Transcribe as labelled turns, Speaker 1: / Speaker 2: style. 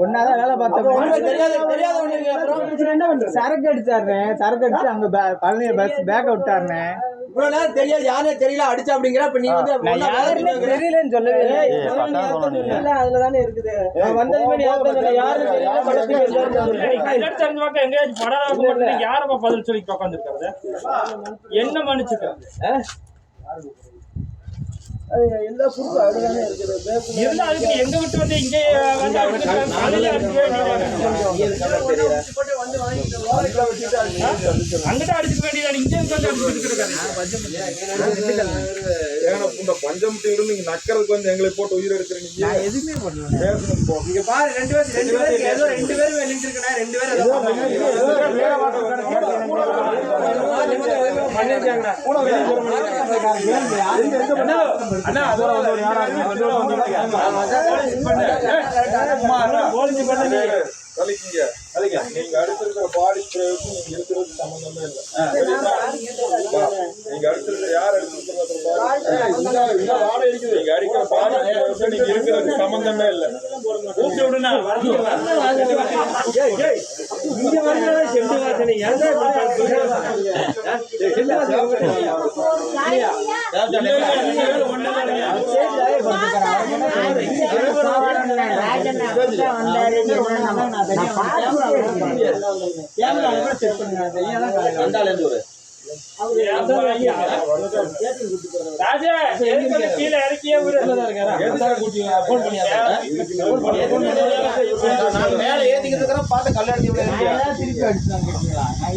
Speaker 1: ஒன்னாதான் வேலை பார்த்தேன். சரக்கு அடிச்சாருனேன், சரக்கு அடிச்சு அங்க பழனி பஸ் பேக்க விட்டாருனே.
Speaker 2: இவ்வளவு நேரம் தெரியாது, யாரே தெரியல அடிச்சா அப்படிங்கிற. இப்ப நீ வந்து
Speaker 1: தெரியலன்னு சொல்லவே இல்லை. அதுலதானே இருக்குது. வந்ததுமே
Speaker 3: யாரப்பா பதில் சொல்லி உட்காந்துருக்காரு? என்ன மன்னிச்சுக்க
Speaker 1: எல்லா புதுசா அப்படிதானே இருக்குது.
Speaker 3: எங்க விட்டு வந்து இங்க வந்து அங்கிட்ட அடிச்சுக்க வேண்டியது இங்கே
Speaker 4: பஞ்சமுட்டி இருந்து நீங்க நக்கறதுக்கு வந்து எங்களை போட்டு உயிர் எடுக்கிறீங்க.
Speaker 1: எதுவுமே பண்ணல.
Speaker 2: இங்க பாரு, ரெண்டு பேரும் ஏதோ ரெண்டு பேரும் வெளியிருக்கா, ரெண்டு பேரும்
Speaker 4: நீங்க அடுத்திருக்கிற பாடி பிரயோகம் நீங்க இருக்கிறது சம்பந்தமே இல்லை. நீங்க அடுத்திருக்கிற யார் அடுத்திருக்கிற நீங்க அடிக்கிற பாடி பிரயோகம் நீங்க இருக்கிறது சம்பந்தமே இல்லை.
Speaker 3: ஊசி விடுனா ராஜா கீழே இறக்கியே
Speaker 2: மேல ஏத்திக்கிட்டு இருக்கிற பார்த்து கல்யாணம்